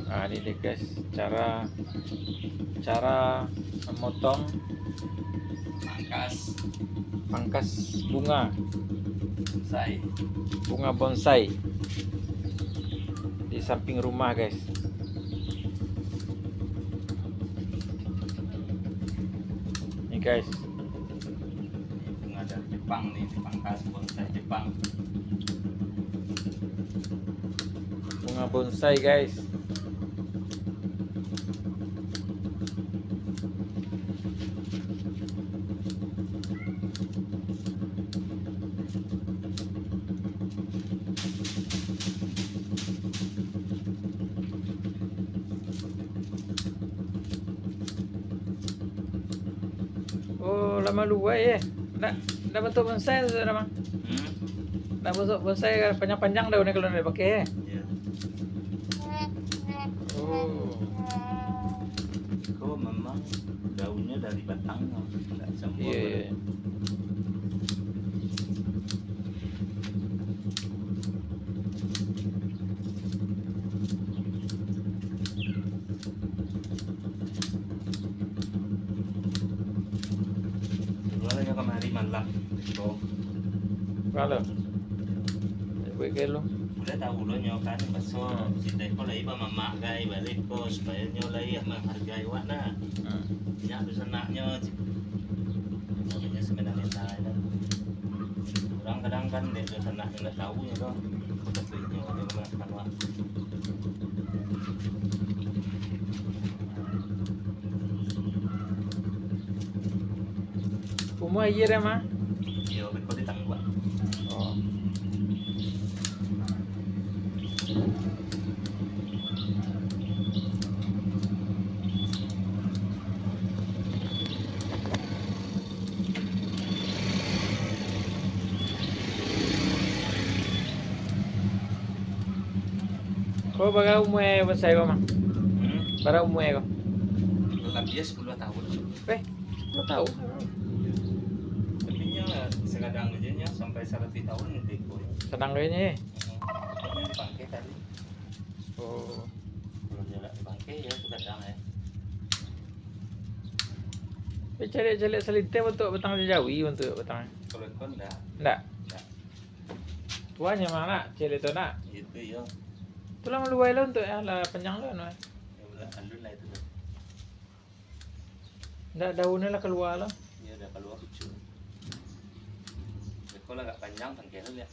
Nah, ini deh guys, cara memotong pangkas bunga bonsai di samping rumah guys. Ini guys, bunga dari Jepang nih, dipangkas bonsai Jepang. bunga bonsai guys. Oh, lama luai ya. Nggak bentuk bonsai sudah mah. Nggak bentuk bonsai panjang-panjang daunnya kalau nggak dipakai ya. Iya. Oh, Kok memang daunnya dari batangnya, nggak campur. iya. Jualannya kemari malam. Tuh, Kalau bagi lo. udah tahu lo nyokan baso si teko lagi ba mama gay balik ko supaya nyolai menghargai wana. Nya bisa naknya namanya sebenarnya tahu. Orang kadang kan dia bisa naknya nggak tahu ya dong. Tapi ada makan waktu. Umur iya deh mah. Yo, ko ditangwa. Oh. Kau baga umur bonsai kau mah? Bara umur kau? Lebih 10 tahun. 10 tahun. Tapi nya sekadang aja nya sampai 100 tahun nanti ko. Senang kayaknya. Pokoknya dipakai tadi. Oh. Kalau dia nggak dipakai ya sekadang ya. Cari selite untuk batang jawi untuk batang. Kalau kau enggak, Enggak. Tuanya mana? Cari itu nak. itu ya. Tulang luai lo untuk lah panjang lo no. Ya udah alun lah itu. Enggak daunnya lah keluar lo. Ya udah keluar kecil. Kalau nggak panjang kan kira ya.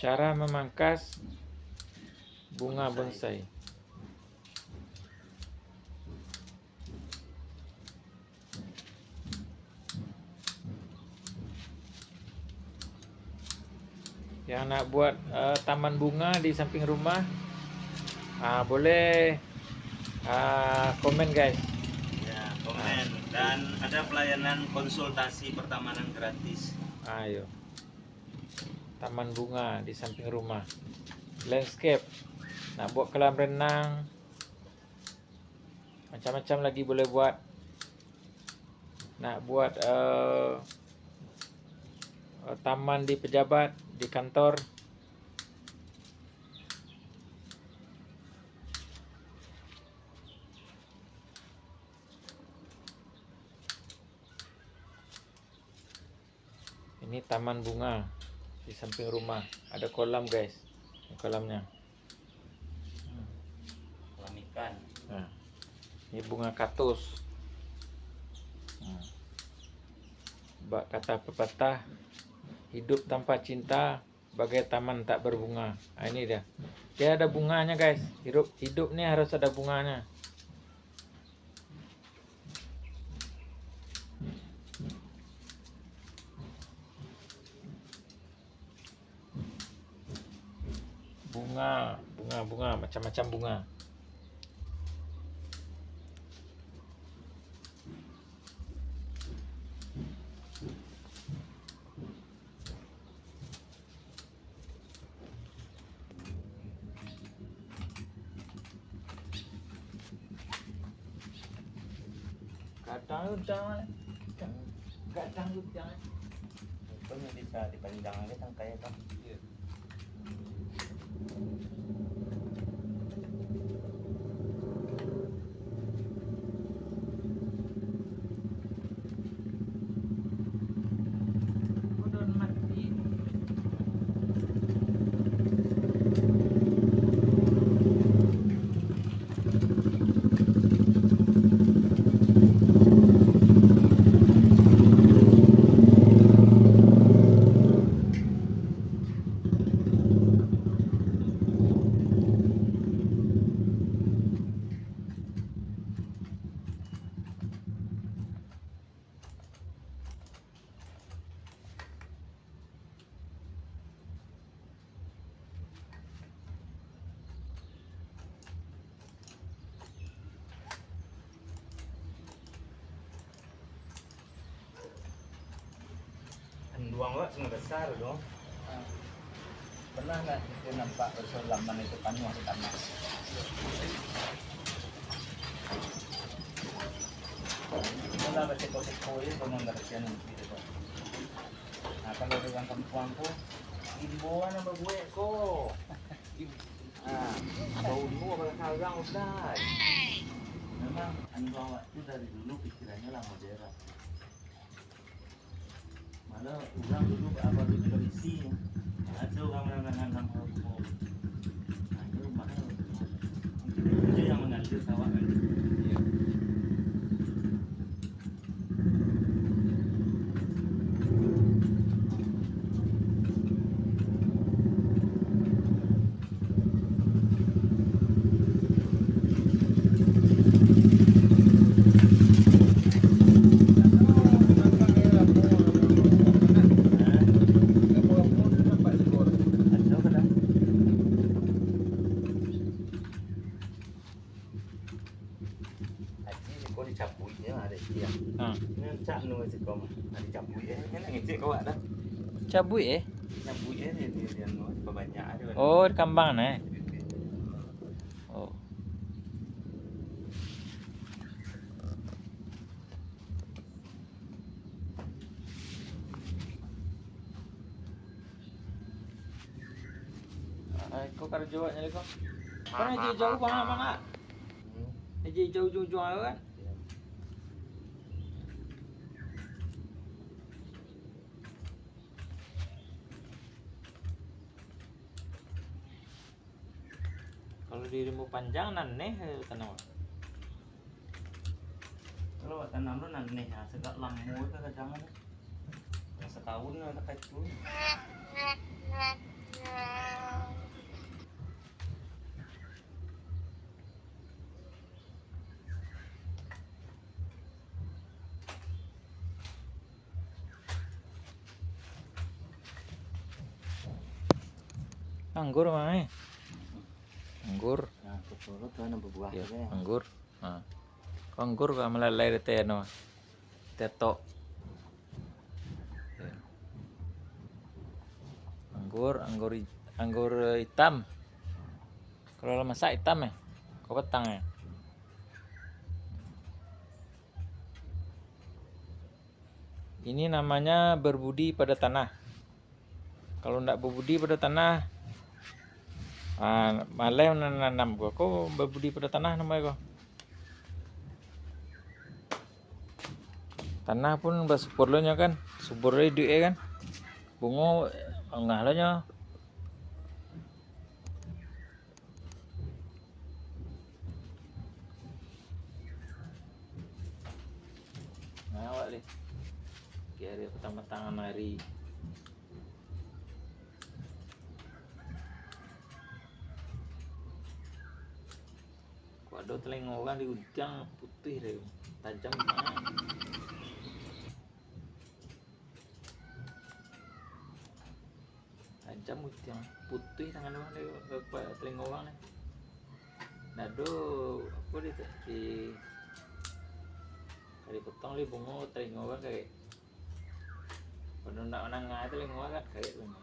Cara memangkas bunga bonsai. Yang nak buat taman bunga di samping rumah, boleh komen guys. Ya komen dan ada pelayanan konsultasi pertamanan gratis. Ayo. Taman bunga di samping rumah. Landscape. Nak buat kolam renang. Macam-macam lagi boleh buat. Nak buat taman di pejabat, di kantor. Ini taman bunga di samping rumah. Ada kolam guys. Ini kolamnya. Kolam ikan. Nah, ini bunga kaktus. Bak kata pepatah, hidup tanpa cinta bagai taman tak berbunga. Ini dia. Dia ada bunganya guys. Hidup nih harus ada bunganya. Bunga, macam-macam bunga. jangan. Enggak canggut jangan. Itu yang bisa dipanjang aja kan kayak kan. Iya. Udah mati. Anduang wak sangat besar dong. Pernah nggak itu nampak bersolaman itu panuh di tanah? Mula berseko-seko itu pengonversian gitu kok. Nah kalau di orang kampungku, imbauan sama gue kok. Ah, bau ibu apa sekarang udah. Memang anduang wak itu dari dulu pikirannya lah modern. Malah orang dulu apa dulu berisi ada orang menanam hukum ada rumahnya mungkin itu yang mengalir kawanan. Iya. Ada kadang aji kok dicapuinya ada dia Ah, ngecak nu si kom ada dicapuinya kan ngecek kau ada cabut nyapuinya dia nu banyak ada. Oh, di kambang Oh. Kau kerja nyali kau. Kau nak jauh mana? Jauh kan? Kalau dirimu panjang nanti tanam. Kalau tanam lu nanti ya segak lampu itu kadang setahun ada kayak itu. Anggur mana? Anggur. Nah, betul tuh ada buah Ya, juga ya. anggur. Ah. Anggur kau melalai teh no. Tetok. Ya. Anggur hitam. Kalau lo masak hitam ya, kau petang ya. Ini namanya berbudi pada tanah. Kalau tidak berbudi pada tanah, malah menanam gua. Kau berbudi pada tanah namanya kau. Tanah pun bersubur lo nya kan, subur hidup ya kan. Bunga enggak lo nya. Nah, awak deh. Kira petang-petangan hari. Waduh, telinga orang di udang putih deh, tajam banget. Tajam udang putih tangan orang di telinga orang nih. Nado apa di kali potong li bunga telinga orang kayak. Kalau nak nangah telinga orang kan kayak bunga.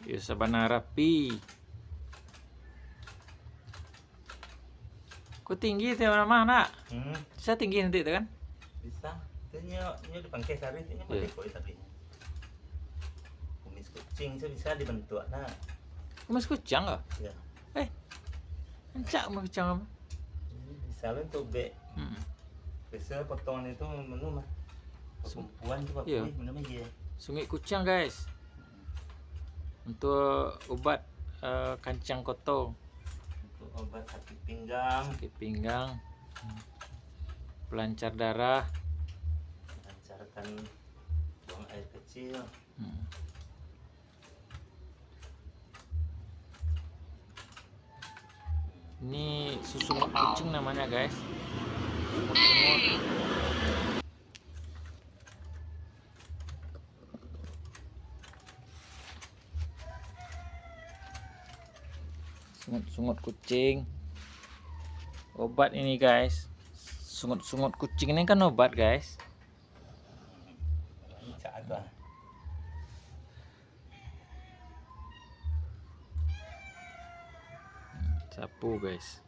Ya sabana rapi. Kok tinggi itu mana? Bisa tinggi nanti itu kan? Bisa. Itu nyo di pangkai sari itu Iya. mati koi tapi. Kumis kucing itu bisa dibentuk nah. Mas kucang kok? Ya. Encak mas kucang apa? Bisa lo untuk be. Biasanya potongan itu menu mah. Perempuan coba Iya. menu aja. Sungai kucang guys. Untuk obat kancang koto, Untuk obat sakit pinggang, sakit pinggang, pelancar darah. melancarkan buang air kecil. Ini susungut kucing namanya guys. Sungut-sungut. Sungut-sungut kucing. Obat ini guys. Sungut-sungut kucing ini kan obat guys. Cak ada. Sapu guys.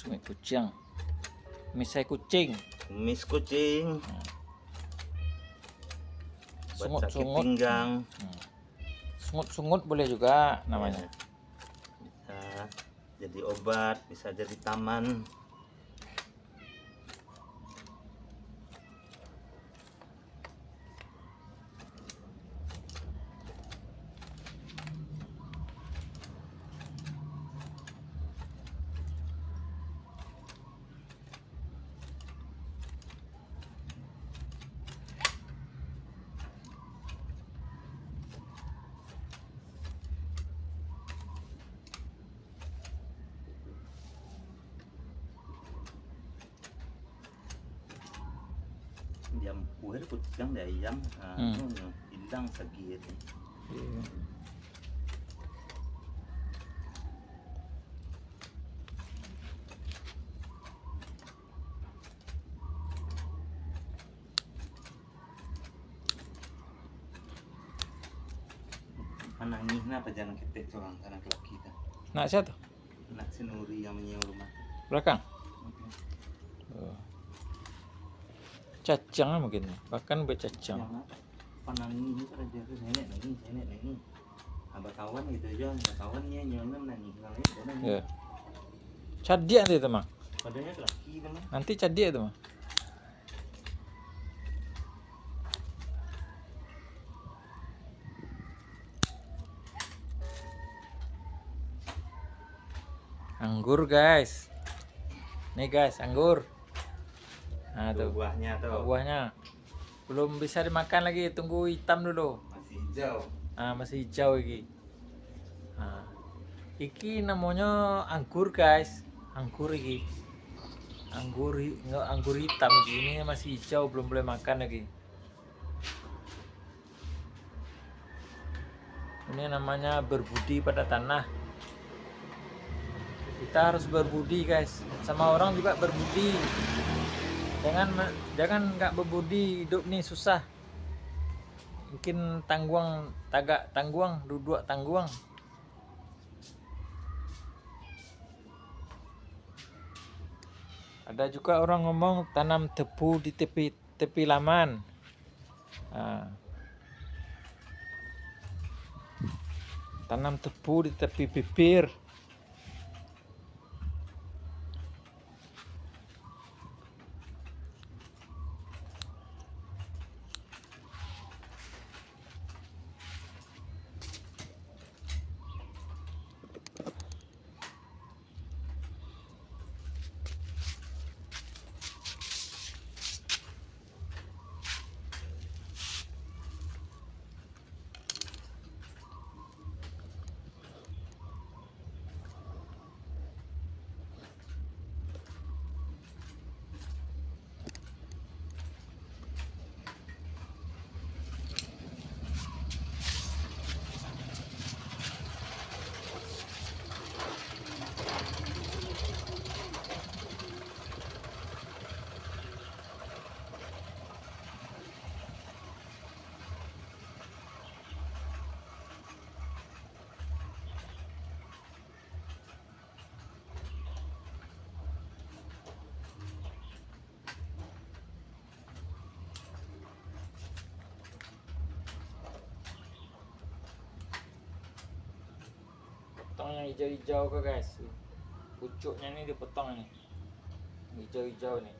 Sungai kucing. Misai kucing. Kumis kucing. Buat sakit Sungut-sungut. pinggang. Sungut-sungut boleh juga namanya. Bisa jadi obat, bisa jadi taman. Jam puer kucing dari ayam, hilang segitu. Iya. Nangis na pa dyan ang kitik so ang anak laki kita. Nak siapa tuh? Anak si Nuri yang menyewa rumah. Belakang. Oh. Cacang mungkin. Bahkan bercacang. Jangan panangis itu pada dia nenek nangis. Abah kawan gitu aja, abah kawannya nyelam nangis nangis. Ya. Cadia nanti teman. Padahal laki teman. Nanti cadia teman. Anggur guys. Nih guys, anggur. Nah tuh Buahnya tuh buahnya. Belum bisa dimakan lagi, tunggu hitam dulu. masih hijau. Masih hijau iki. Iki namanya anggur guys. Anggur iki. Anggur hitam iki. Ini masih hijau, belum boleh makan lagi. Ini namanya berbudi pada tanah. Kita harus berbudi guys, sama orang juga berbudi. Jangan nggak berbudi, hidup nih susah. Mungkin tangguang, tagak tangguang, duduk tangguang. Ada juga orang ngomong tanam tebu di tepi laman. Tanam tebu di tepi bibir. hijau-hijau ke guys. Pucuknya nih dipotong nih. Hijau-hijau nih.